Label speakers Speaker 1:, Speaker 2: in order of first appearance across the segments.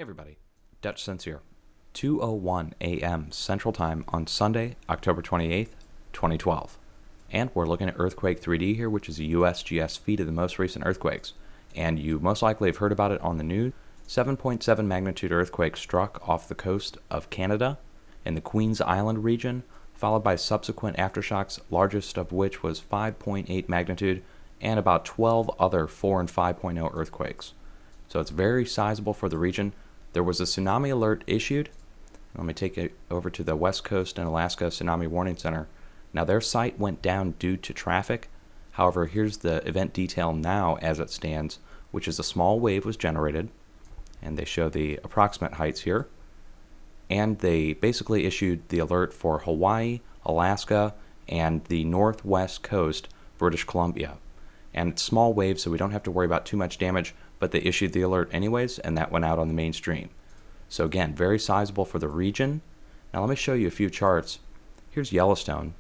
Speaker 1: Hey everybody, Dutchsinse here. 2:01 a.m. Central Time on Sunday, October 28th, 2012. And we're looking at Earthquake 3D here, which is a USGS feed of the most recent earthquakes. And you most likely have heard about it on the news. 7.7 magnitude earthquake struck off the coast of Canada in the Queens Island region, followed by subsequent aftershocks, largest of which was 5.8 magnitude, and about 12 other 4 and 5.0 earthquakes. So it's very sizable for the region. There was a tsunami alert issued. Let me take it over to the West Coast and Alaska Tsunami Warning Center. Now their site went down due to traffic. However, here's the event detail now as it stands, which is a small wave was generated, and they show the approximate heights here. And they basically issued the alert for Hawaii, Alaska, and the northwest coast, British Columbia. And it's small waves, so we don't have to worry about too much damage, but they issued the alert anyways, and that went out on the mainstream. So again, very sizable for the region. Now let me show you a few charts. Here's Yellowstone.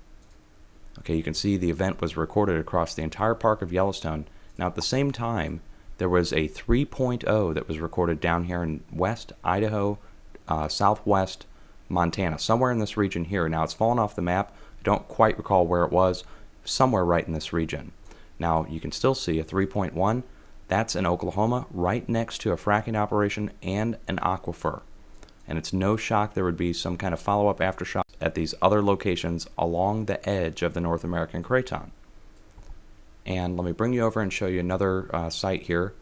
Speaker 1: Okay, you can see the event was recorded across the entire park of Yellowstone. Now at the same time, there was a 3.0 that was recorded down here in West Idaho, southwest Montana, somewhere in this region here. Now it's fallen off the map. I don't quite recall where it was, somewhere right in this region. Now you can still see a 3.1. That's in Oklahoma, right next to a fracking operation and an aquifer. And it's no shock there would be some kind of follow-up aftershock at these other locations along the edge of the North American craton. And let me bring you over and show you another site here.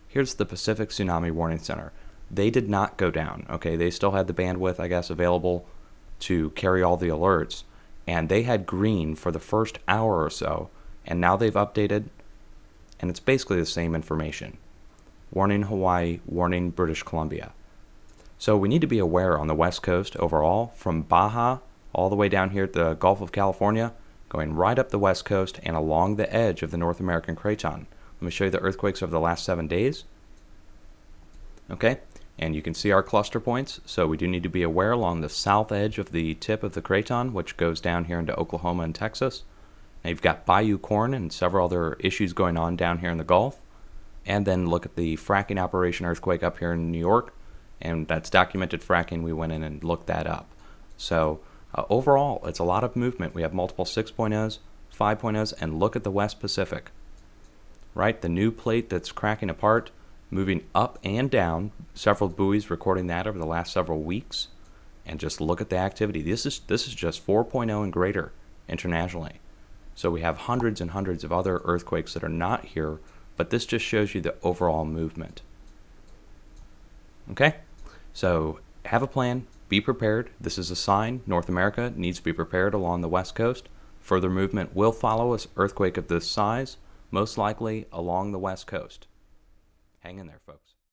Speaker 1: Here's the Pacific Tsunami Warning Center. They did not go down, okay? They still had the bandwidth, I guess, available to carry all the alerts. And they had green for the first hour or so, and now they've updated, and it's basically the same information. Warning Hawaii, warning British Columbia. So we need to be aware on the West Coast overall, from Baja all the way down here at the Gulf of California, going right up the West Coast and along the edge of the North American craton. Let me show you the earthquakes over the last 7 days. Okay, and you can see our cluster points, so we do need to be aware along the south edge of the tip of the craton, which goes down here into Oklahoma and Texas. Now you've got Bayou Corn and several other issues going on down here in the Gulf. And then look at the fracking operation earthquake up here in New York. And that's documented fracking. We went in and looked that up. So overall, it's a lot of movement. We have multiple 6.0s, 5.0s, and look at the West Pacific. Right, the new plate that's cracking apart, moving up and down, several buoys recording that over the last several weeks. And just look at the activity. This is just 4.0 and greater internationally. So we have hundreds and hundreds of other earthquakes that are not here, but this just shows you the overall movement. Okay, so have a plan, be prepared. This is a sign. North America needs to be prepared along the West Coast. Further movement will follow an earthquake of this size, most likely along the West Coast. Hang in there, folks.